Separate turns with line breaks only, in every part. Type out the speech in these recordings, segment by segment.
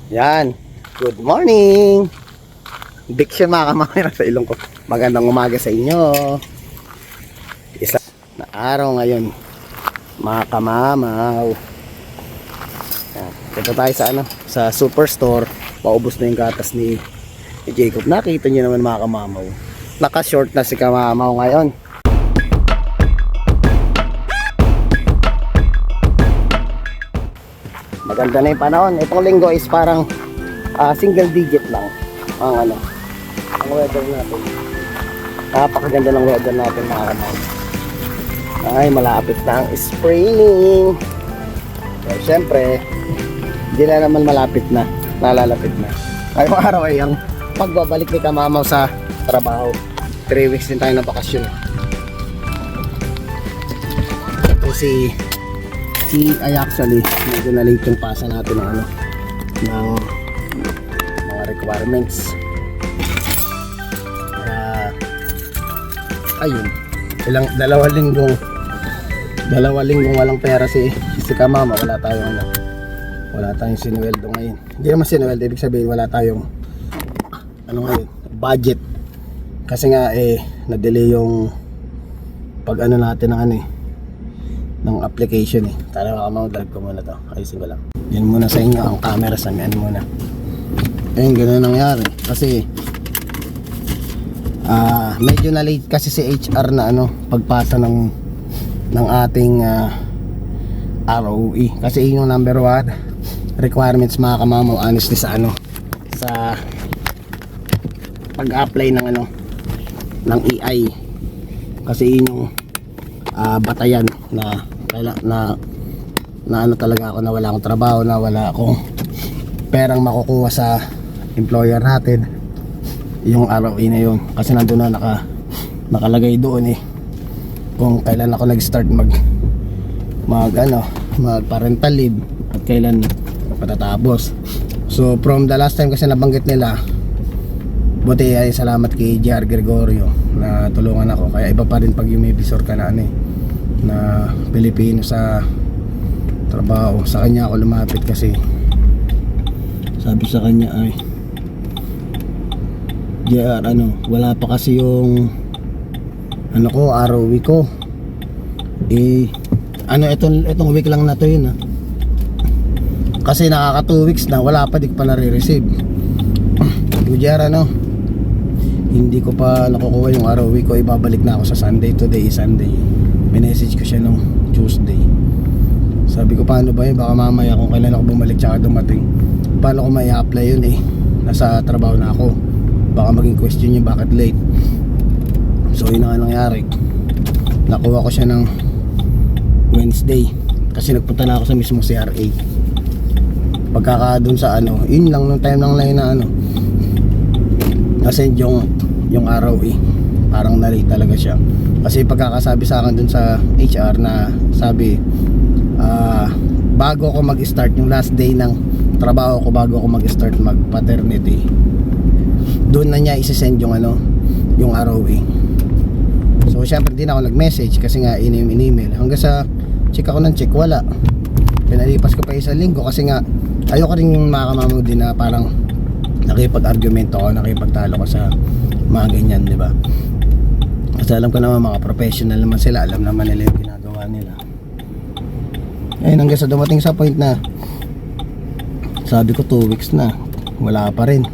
Yan. Good morning. Diction mga kamamay sa ilong ko. Magandang umaga sa inyo. Isa na araw ngayon. Mga kamamaw. Yan. Dito tayo sa sa superstore. Paubos na yung gatas ni Jacob. Nakita niyo naman mga kamamaw. Naka-short na si kamamaw ngayon. Maganda na yung panahon. Itong linggo is parang single digit lang ang weather natin. Napakaganda ng weather natin mga kamay. Ay, malapit na ang spring. So, syempre, hindi na naman malapit na. Nalalapit na. Ngayong araw ay ang pagbabalik ni kamamaw sa trabaho. 3 weeks din tayo ng bakasyon. Ito si ay actually medyo na late yung pasa natin ng ng mga requirements. Kaya ayun, dalawang linggong walang pera si kamama. Wala tayong sinuweldo ngayon. Hindi naman sinuweldo, ibig sabihin wala tayong ngayon, budget. Kasi nga na-delay yung pag natin ng application Tara mga kamamaw, drive ko muna to. Ayusin ko lang. Yan muna sa inyo ang camera sa mian muna. Ayun, ganun nangyari. Kasi medyo na late kasi si HR na pagpasa ng ating ROE. Kasi yun yung number 1 requirements mga kamamaw, honestly sa sa pag-apply ng EI. Kasi yun yung batayan na talaga ako na wala akong trabaho, na wala akong perang makukuha sa employer natin, yung ROE na yun. Kasi nandun na nakalagay doon kung kailan ako nag-start mag parental leave at kailan patatapos. So from the last time kasi nabanggit nila, buti ay salamat kay JR Gregorio na tulungan ako. Kaya iba pa rin pag yung may visor ka na na Pilipino sa trabaho. Sa kanya ako lumapit kasi sabi sa kanya ay JR wala pa kasi yung ROE ko. Itong week lang na to yun kasi nakaka 2 weeks na wala pa, di ko pa nare-receive. JR hindi ko pa nakukuha yung ROE ko. Ibabalik na ako sa Sunday. Today is Sunday. Minessage ko siya nung Tuesday. Sabi ko, paano ba yun? Baka mamaya kung kailan ako bumalik tsaka dumating, paano ko may apply yun nasa trabaho na ako. Baka maging question yung bakit late. So yun na nga nangyari. Nakuha ko siya ng Wednesday kasi nagpunta na ako sa mismo CRA. Pagkaka dun sa yun lang nung time lang na nasend yung ROE. Parang na-late talaga siya. Kasi pagkakasabi sa akin dun sa HR na sabi bago ako mag-start, yung last day ng trabaho ko, bago ako mag-start mag-paternity, doon na niya isi-send yung yung ROE. So syempre din ako nag-message kasi nga in-email. Hanggang sa check ako ng check, wala. Pinalipas ko pa isang linggo kasi nga ayoko rin yung mga kamamaw din na parang nakipag-argumento ako, nakipagtalo ko sa mga ganyan, di ba? Kasi alam ko naman mga professional naman sila, alam naman nila yung ginagawa nila. Ayun, hanggang sa dumating sa point na sabi ko 2 weeks na wala pa rin.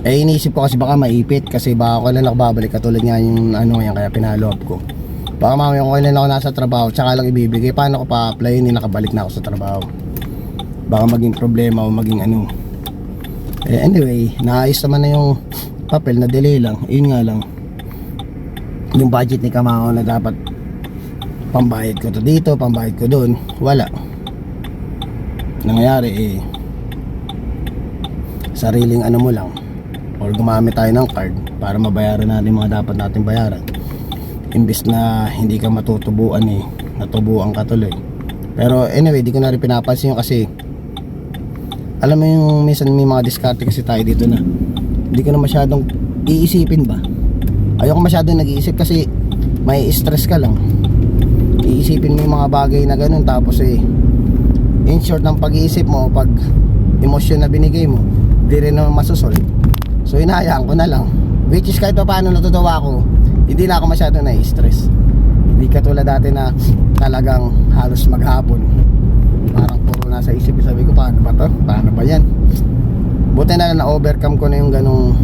Iniisip ko kasi baka maipit, kasi baka ko lang nakababalik katulad nga yung yan, kaya pinalo-up ko. Baka mamaya kung kailan ako nasa trabaho tsaka lang ibibigay, paano ko pa-apply, hindi nakabalik na ako sa trabaho. Baka maging problema o maging anyway, naayos naman na yung papel, na delay lang. Yun nga lang, yung budget ni kamao na dapat pambayad ko to dito, pambayad ko doon, wala. Nangyayari sariling mo lang, or gumamit tayo ng card para mabayaran natin mga dapat natin bayaran. Imbis na hindi ka matutubuan natubuan ka tuloy. Pero anyway, di ko na rin pinapansin yun kasi alam mo yung minsan may mga diskarte kasi tayo dito na hindi ko na masyadong iisipin ba. Ayoko masyadong nag-iisip kasi may stress ka lang. Iisipin mo yung mga bagay na ganun, tapos in short ng pag-iisip mo, pag emosyon na binigay mo, di rin naman masusolve. So hinahayaan ko na lang, which is kahit pa paano natutuwa ako, hindi na ako masyado na-stress. Hindi katulad dati na talagang halos maghapon parang puro nasa isip, sabi ko paano ba to, paano ba yan. Buti na lang na-overcome ko na yung ganong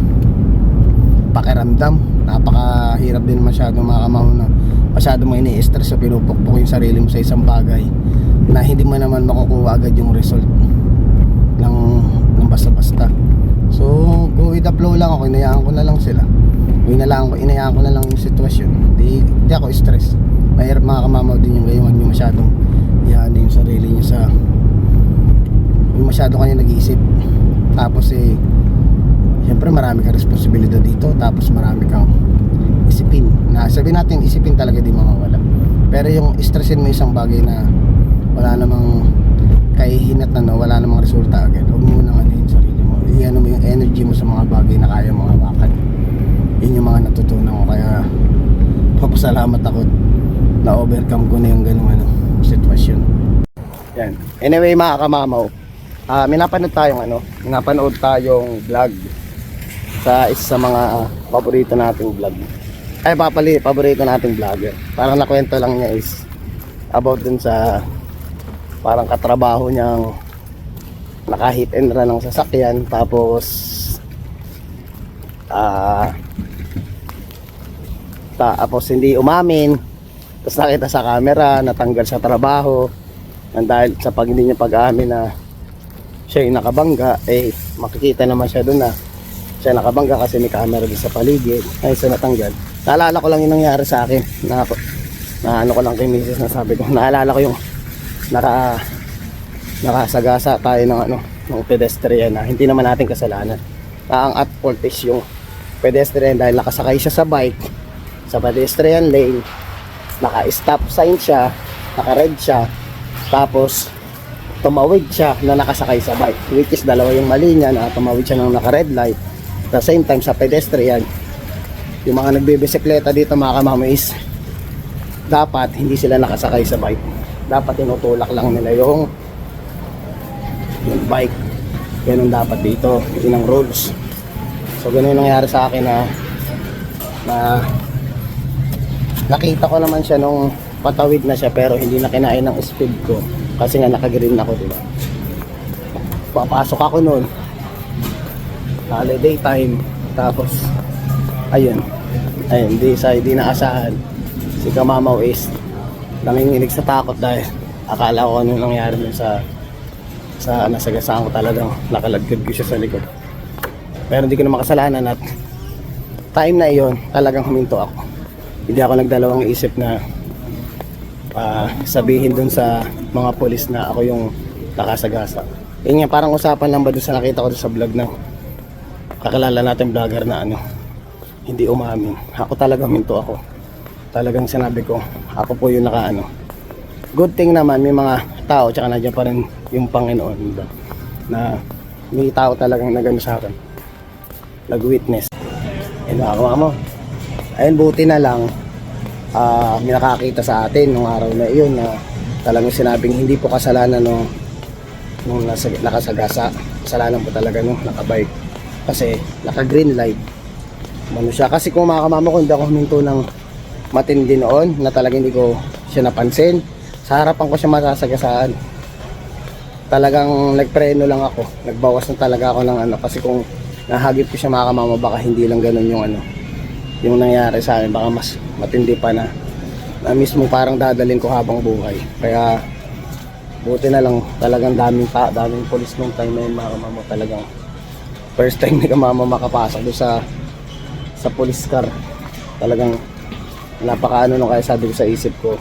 pakiramdam. Napakahirap din masyado makamaw na masyado mo ini-stress o pinupukpok yung sarili mo sa isang bagay na hindi mo naman makukuha agad yung result ng basta-basta. So go with the flow lang ako, inayaan ko na lang sila, inayaan ko na lang yung sitwasyon. Hindi ako stress. Mahirap makakamamaw din yung gayon yung masyadong ihani yung sarili nyo sa yung masyado kayo nag-iisip. Tapos siyempre marami kang responsibilidad dito, tapos marami kang isipin na sabihin natin isipin talaga di mawawala. Pero yung stressin mo isang bagay na wala namang kahihinat na wala namang resulta agad, huwag mo nang ano yung sarili mo, iyan mo yung energy mo sa mga bagay na kaya mo hawakan. Yun yung mga natutunan ko, kaya papasalamat ako na overcome ko na yung ganung sitwasyon. Yan. Anyway mga kamamaw, minapanood tayong vlog sa isa sa mga paborito nating vlog. Paborito nating vlogger. Parang nakwento lang niya is about dun sa parang katrabaho niyang naka-hit and run ng sasakyan, tapos tapos hindi umamin, tapos nakita sa camera, natanggal sa trabaho dahil sa hindi niya pag-aamin na siya yung nakabangga. Makikita naman siya doon na siya nakabangga kasi may camera doon sa paligid. Siya natanggal. Naalala ko lang yung nangyari sa akin na ano ko lang kay Mrs. na sabi ko, naalala ko yung nakasagasa tayo ng pedestrian na hindi naman natin kasalanan. Ang at fault is yung pedestrian dahil nakasakay siya sa bike sa pedestrian lane, naka-stop sign siya, naka-red siya, tapos tumawid siya na nakasakay sa bike, which is dalawa yung mali niya, na tumawid siya ng naka-red light at the same time sa pedestrian. Yung mga nagbibisikleta dito mga kamama is dapat hindi sila nakasakay sa bike, dapat tinutulak lang nila yung bike. Ganun dapat dito, yun ang rules. So ganun yung nangyari sa akin na nakita ko naman siya nung patawid na siya, pero hindi na kinain ng speed ko kasi nga naka-green ako, diba? Papasok ako noon holiday time, tapos ayun hindi naasahan si kamamaw is nanginginig sa takot dahil akala ko ano nangyari dun sa nasagasaan ko, talagang nakalagkad ko siya sa likod. Pero hindi ko na makasalanan at time na iyon talagang huminto ako. Hindi ako nagdalawang isip na sabihin dun sa mga polis na ako yung nakasagasa. Yun nga, parang usapan lang ba dun sa nakita ko dun sa vlog na kakilala natin vlogger na hindi umamin. Ako talagang huminto ako. Talagang sinabi ko, ako po yung Good thing naman may mga tao, tsaka nandiyan pa rin yung Panginoon, diba? Na may tao talagang nagano sa akin, nag-witness. Nakakuha mo. Ayun, buti na lang may nakakita sa atin nung araw na iyon na talagang sinabing hindi po kasalanan nung nakasagasa. Kasalanan po talaga nung nakabike kasi naka-green light. Siya, kasi kung mga kamama ko, hindi ako huminto ng matindi noon na talagang hindi ko siya napansin. Sa harapan ko siya masasagasaan. Talagang nagpreno lang ako. Nagbawas na talaga ako ng kasi kung nahagip ko siya mga kamama, baka hindi lang ganun yung yung nangyari sa akin, baka mas matindi pa na mismo parang dadalhin ko habang buhay. Kaya buti na lang, talagang daming polis nung time na yun mga kamama. Talagang first time ni kamama makapasok doon sa police car. Talagang napakaano nung, kaya sabi ko sa isip ko,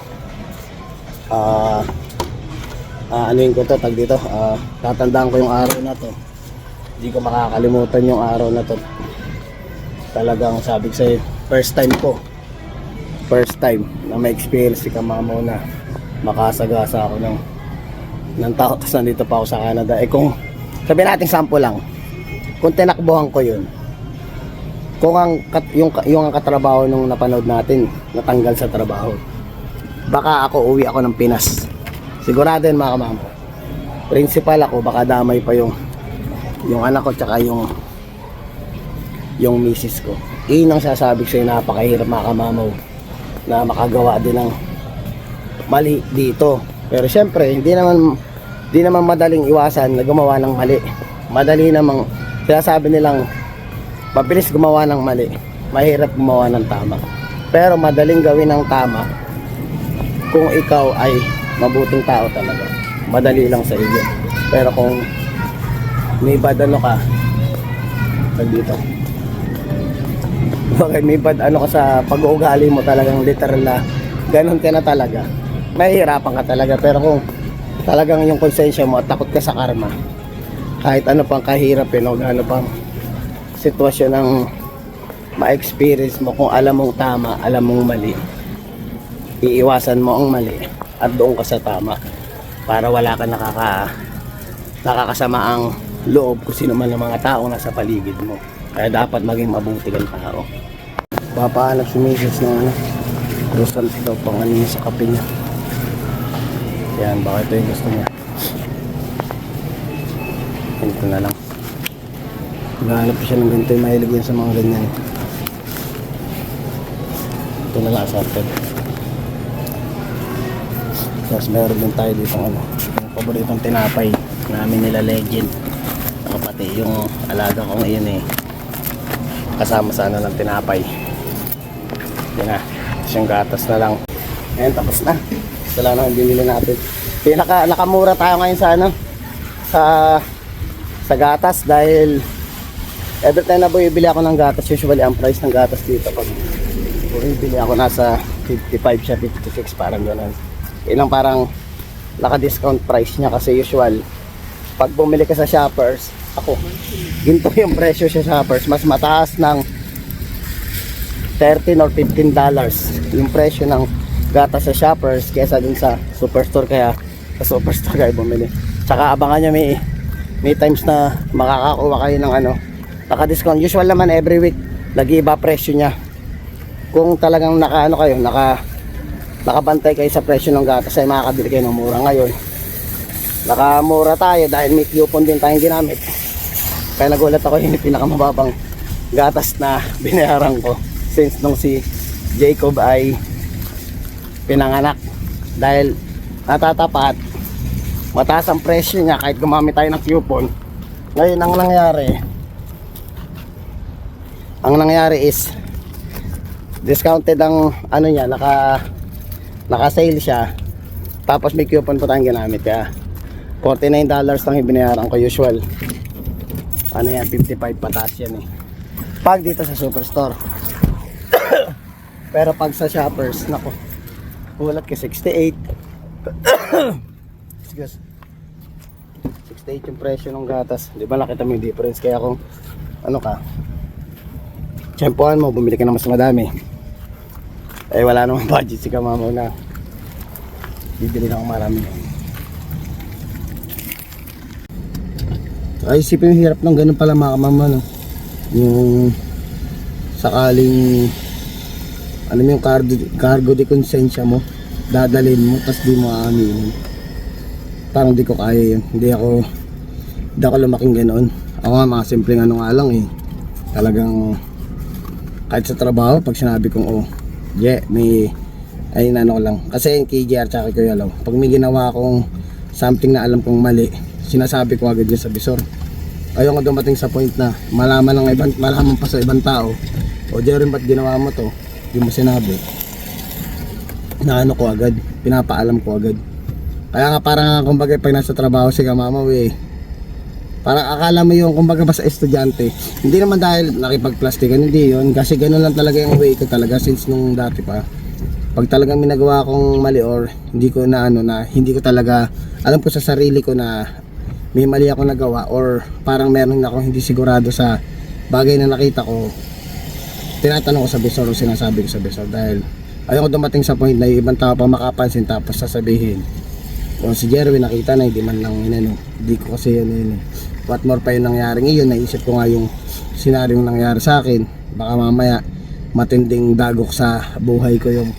anuin ko to, tag dito, tatandaan ko yung araw na to, hindi ko makakalimutan yung araw na to. Talagang sabi ko sa'yo, first time na may experience si kamamaw na makasagasa ako ng tao, tapos nandito pa ako sa Canada. Kung sabihin natin sample lang, kung tinakbuhan ko yun, kung yung katrabaho nung napanood natin natanggal sa trabaho, baka ako uwi ako ng Pinas. Sigurado yun mga kamamaw. Principal ako, baka damay pa yung yung anak ko tsaka yung misis ko. Yun ang sasabi ko sa'yo, napakahirap mga kamamaw na makagawa din ng mali dito. Pero syempre hindi naman madaling iwasan na gumawa ng mali. Madali namang sinasabi nilang mabilis gumawa ng mali, mahirap gumawa ng tama. Pero madaling gawin ng tama kung ikaw ay mabuting tao talaga. Madali lang sa iyo. Pero kung may bad ano ka dito, okay, may bad ano ka sa pag-uugali mo, talagang literal na ganun ka na talaga, mahihirapan ka talaga. Pero kung talagang yung konsensya mo at takot ka sa karma, kahit ano pang kahirapin o ano pang sitwasyon ng ma-experience mo, kung alam mong tama, alam mong mali, iiwasan mo ang mali at doon ka sa tama para wala ka nakakasamaang loob kung sino man ang mga taong nasa paligid mo. Kaya dapat maging mabuti kang tao. Papahanap si Mrs. ng croissant daw pang ano niya sa kape niya. Yan, baka ito yung gusto niya. Ganito na lang. Naghahanap siya ng ganito, mahilig yan sa mga ganyan. Ito na lang assorted. Tapos meron din tayo dito yung paboritong tinapay namin nila Legend. Pati yung alaga kong iyon kasama sa ng tinapay. Yan na, siyang gatas na lang. Ayan, tapos na. Ito lang ang binili natin. Nakamura tayo ngayon sa gatas dahil every time na bumibili ako ng gatas, usually ang price ng gatas dito pag bumibili ako nasa 55 siya, 56, parang gano'n. Yun ang parang naka-discount price niya kasi usual pag bumili ka sa Shoppers, ginto yung presyo sa Shoppers, mas mataas ng $13 or $15 yung presyo ng gatas sa Shoppers kaysa dun sa Superstore. Kaya sa Superstore kayo bumili. Tsaka abangan nyo may times na makakakuha kayo ng naka-discount. Usual naman every week nag-iiba presyo nya. Kung talagang nakabantay kayo sa presyo ng gatas ay makakabili kayo ng mura. Ngayon nakamura tayo dahil may coupon din tayong ginamit. Kaya nagulat ako, yung pinakamababang gatas na binayaran ko since nung si Jacob ay pinanganak. Dahil natatapat, mataas ang presyo niya kahit gumamit tayo ng coupon. Ngayon ang nangyari is discounted ang niya, naka-sale siya. Tapos may coupon pa tayong ginamit, kaya $49 lang yung binayaran ko. Usual 55 pataas yan pag dito sa Superstore. Pero pag sa Shoppers, nako, ulat ka 68. 68 yung presyo ng gatas. Di ba nakita mo yung difference? Kaya kung tsempohan mo, bumili ka na mas madami, wala namang budget si kamamaw na bibili na akong marami. Ay, isipin yung hirap ng ganun pala mga kamama, yung sakaling yung cargo de konsensya mo, dadalhin mo tapos di mo aaminin. Parang di ko kaya yun. Hindi ako lumaking ganoon. Ako nga, mga simpleng nga lang talagang kahit sa trabaho, pag sinabi kong ko lang kasi yung KJR tsaka Kuya Law, pag may ginawa akong something na alam kong mali, sinasabi ko agad yun sa bisor. Ayaw nga dumating sa point na malaman pa sa ibang tao, Jerin, ba't ginawa mo to? Di mo sinabi. Ko agad, pinapaalam ko agad. Kaya nga parang kumbaga pag nasa trabaho si kamamaw parang akala mo yung kumbaga ba sa estudyante. Hindi naman dahil nakipagplastikan, hindi yun. Kasi gano'n lang talaga yung way ko talaga since nung dati pa. Pag talagang minagawa kong mali or hindi ko hindi ko talaga alam ko sa sarili ko na may mali ako nagawa or parang meron akong hindi sigurado sa bagay na nakita ko, tinatanong ko sa bisor o sinasabi ko sa bisor dahil ayaw ko dumating sa point na yung ibang tao pa makapansin tapos sasabihin kung si Jerwin nakita na hindi man lang hindi ko kasi what more pa yung nangyari ngayon. Naisip ko nga yung senaryong nangyari sa akin, baka mamaya matinding dagok sa buhay ko yung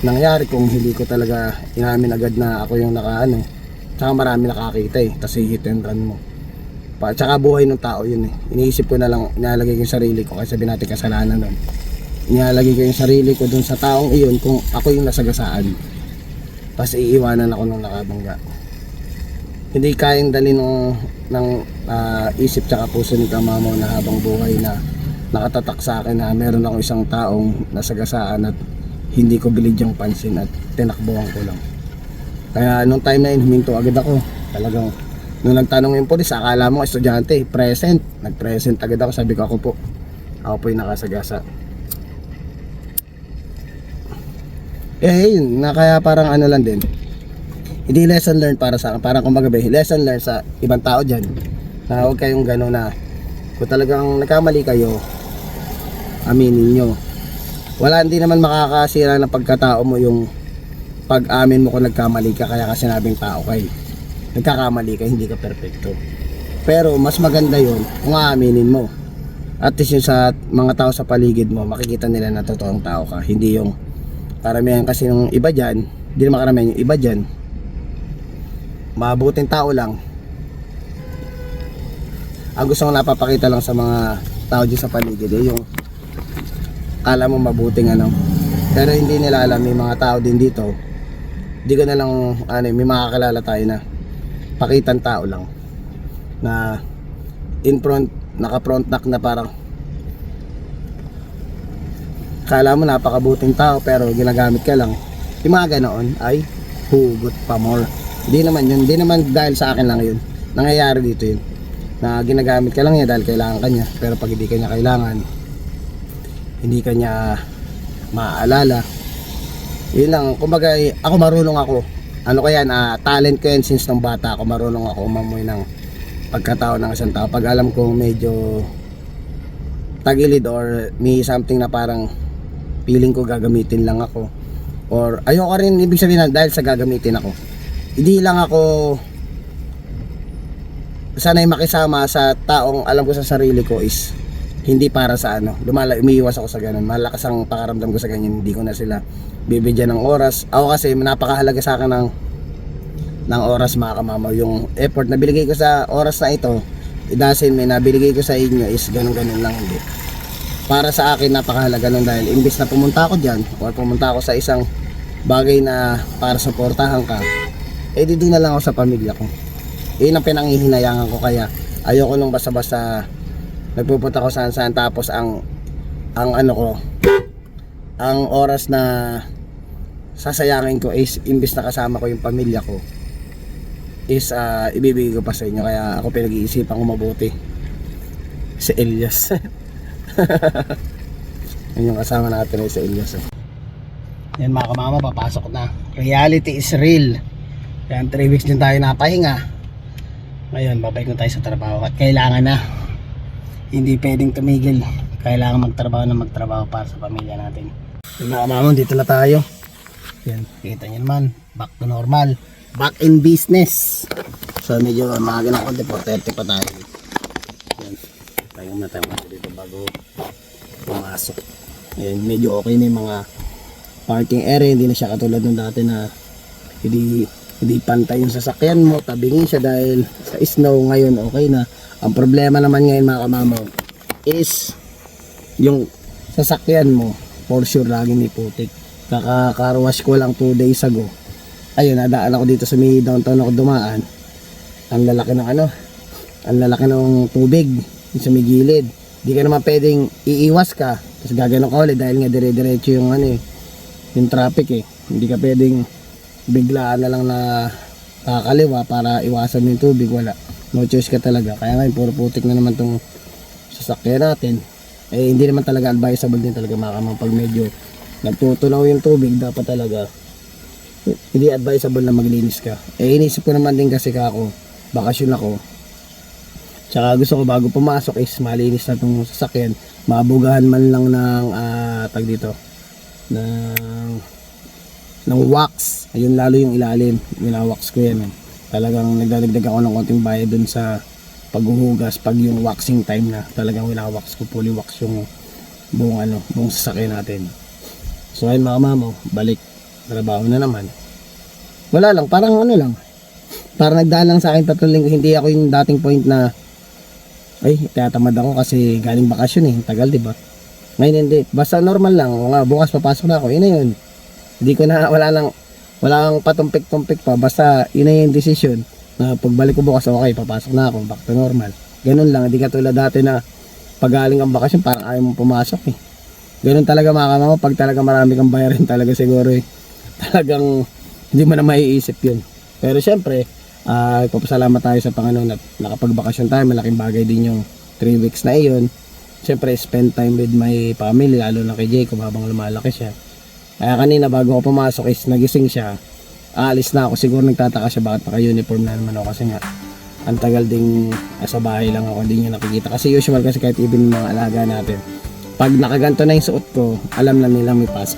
nangyari kung hindi ko talaga inamin agad na ako yung tsaka marami nakakita tas hit and run mo. Tsaka buhay ng tao yun eh. Iniisip ko na lang, inalagay ko yung sarili ko kasi sabi natin kasalanan nun. Inalagay ko yung sarili ko dun sa taong iyon kung ako yung nasagasaan. Tapos iiwanan ako nung nakabangga. Hindi kayang dali ng isip tsaka puso ni Kamamaw na habang buhay na nakatatak sa akin na meron ako isang taong nasagasaan at hindi ko bilid yung pansin at tinakbuhan ko lang. Kaya nung time na yun, huminto agad ako. Talagang nung nagtanong yung polis, akala mo estudyante, present. Nag-present agad ako, sabi ko ako po yung nakasagasa. Yun, na kaya parang ano lang din. Hindi lesson learned para sa akin, parang kumbaga lesson learned sa ibang tao dyan. Na huwag kayong gano'n na kung talagang nagkamali kayo, aminin nyo. Wala, hindi naman makakasira ng pagkatao mo yung pag-amin mo kung nagkamali ka, kaya kasi sinabing tao kayo. Nagkakamali ka, hindi ka perfecto. Pero mas maganda yun kung aaminin mo. At least yung sa mga tao sa paligid mo, makikita nila na totoong tao ka. Hindi yung karamihan kasi ng iba dyan, hindi naman karamihan yung iba dyan, mabuting tao lang. Ang gusto kong napapakita lang sa mga tao dyan sa paligid yung kala mo mabuting pero hindi nila alam, may mga tao din dito. Hindi ko na lang may makakilala tayo na pakitang tao lang na in front, naka-front knock na parang kala mo napakabuting tao pero ginagamit ka lang. Yung mga ganoon ay hugot pa more. Hindi naman yun, hindi naman dahil sa akin lang yun. Nangyayari dito yun na ginagamit ka lang niya dahil kailangan ka niya, pero pag hindi ka niya kailangan, hindi ka niya maaalala. Yun lang, kumbaga ako marunong ako. Ano kaya talent ko yan since nung bata ako, marunong ako umamoy ng pagkatao ng isang tao. Pag alam ko medyo tagilid or may something na parang feeling ko gagamitin lang ako, or ayoko rin, ibig sabihin na dahil sa gagamitin ako, hindi lang ako sanay makisama sa taong alam ko sa sarili ko is hindi para sa umiiwas ako sa ganun. Malakas ang pakaramdam ko sa ganyan, hindi ko na sila bibigyan ng oras. Ako kasi napakahalaga sa akin ng oras, mga Kamamaw. Yung effort na binigay ko sa oras na ito, it doesn't mean na binigay ko sa inyo is ganun-ganun lang, hindi. Para sa akin napakahalaga nun dahil imbis na pumunta ako dyan or pumunta ako sa isang bagay na para suportahan ka, doon na lang ako sa pamilya ko. Yun ang pinanghihinayangan ko, kaya ayoko nung basta-basta nagpupunta ko saan-saan tapos ang oras na sasayangin ko is imbis na kasama ko yung pamilya ko is ibibigay ko pa sa inyo. Kaya ako pinag-iisipan ko mabuti si Elias. Yun yung kasama natin ay si Elias. Yan mga Kamamaw, papasok na. Reality is real. Yan, 3 weeks din tayo napahinga. Ngayon babalik na tayo sa trabaho at kailangan na, hindi pwedeng tumigil, kailangan magtrabaho para sa pamilya natin. Yung mga Kamamaw, dito na tayo. Yan, kita nyo naman, back to normal, back in business. So medyo maaga na konti, 4:30 pa tayo. Yan, tayo na tayo dito bago pumasok. Yan, medyo okay na yung mga parking area, hindi na siya katulad nung dati na hindi pantay yung sasakyan mo, tabingin siya dahil sa snow. Ngayon okay na. Ang problema naman ngayon mga Kamamaw is yung sasakyan mo, for sure lagi may putik. Kaka-carwash ko lang 2 days ago. Ayun, nadaan ako dito sa may downtown ako dumaan. Ang lalaki ng ang lalaki ng tubig sa may gilid. Di ka naman pwedeng iiwas ka tapos gaganon ka ulit dahil nga dire-diretso yung yung traffic Hindi ka pwedeng biglaan na lang na kakaliwa para iwasan yung tubig. Wala, no choice ka talaga. Kaya ngayon puro putik na naman tong sasakyan natin. Hindi naman talaga advisable din talaga mga Kamamaw. Pag medyo nagtutunaw yung tubig, dapat talaga hindi advisable na maglinis ka. Inisip ko naman din kasi ako, bakasyon ako, tsaka gusto ko bago pumasok is malinis na tong sasakyan, mabugahan man lang ng tag dito ng wax. Ayun, lalo yung ilalim, winawax ko yan Talagang nagdadagdag ako ng konting bayad dun sa paghuhugas. Pag yung waxing time na, talagang winawax ko, fully wax yung buong sasakyan natin. So ayun mga Kamamaw, balik trabaho na naman. Wala lang, parang parang nagdaan lang sa akin 3 linggo. Hindi ako yung dating point na ay, tinatamad ako kasi galing bakasyon eh, tagal, di ba? Ngayon hindi, basta normal lang, nga bukas papasok na ako, yun na yun. Hindi ko na, walang patumpik-tumpik pa, basta yun na yung desisyon na pagbalik ko bukas, okay, papasok na ako, back to normal. Ganun lang, hindi katulad dati na pag galing ang bakasyon, parang ayaw mong pumasok eh. Ganun talaga mga kamama, pag talaga marami kang bayarin talaga siguro eh. Talagang hindi mo na maiisip yun. Pero syempre, ipapasalamat tayo sa Panginoon at nakapagbakasyon tayo, malaking bagay din yung 3 weeks na iyon. Syempre, spend time with my family, lalo na kay Jacob habang lumalaki siya. Kaya kanina bago ako pumasok is nagising siya, aalis na ako, siguro nagtataka siya bakit naka-uniform na naman ako kasi nga ang tagal ding sa bahay lang ako, hindi niya nakikita kasi usual kasi kahit even mga alaga natin, pag nakaganto na yung suot ko, alam na nila may pasok.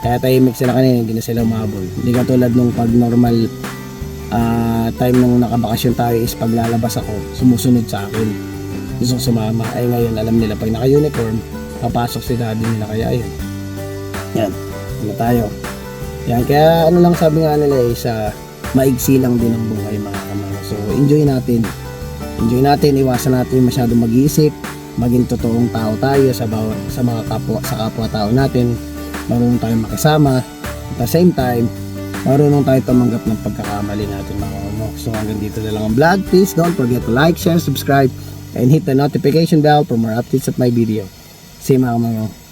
Kaya tahimik sila kanina, hindi na sila umabol. Hindi katulad nung pag normal time nung nakabakasyon tayo is pag lalabas ako, sumusunod sa akin, gusto sumama. Ay ngayon alam nila pag naka-uniform, papasok si daddy nila, kaya ayun. Yan, ano tayo. Yan, kaya ano lang sabi nga nila is maigsi lang din ang buhay mga kamama. So enjoy natin, iwasan natin masyadong mag-iisip, maging totoong tao tayo sa mga kapwa-tao natin, marunong tayong makisama, at the same time, marunong tayo tumanggap ng pagkakamali natin mga kamama. So hanggang dito na lang ang vlog. Please don't forget to like, share, subscribe, and hit the notification bell for more updates of my video. See you mga kamama.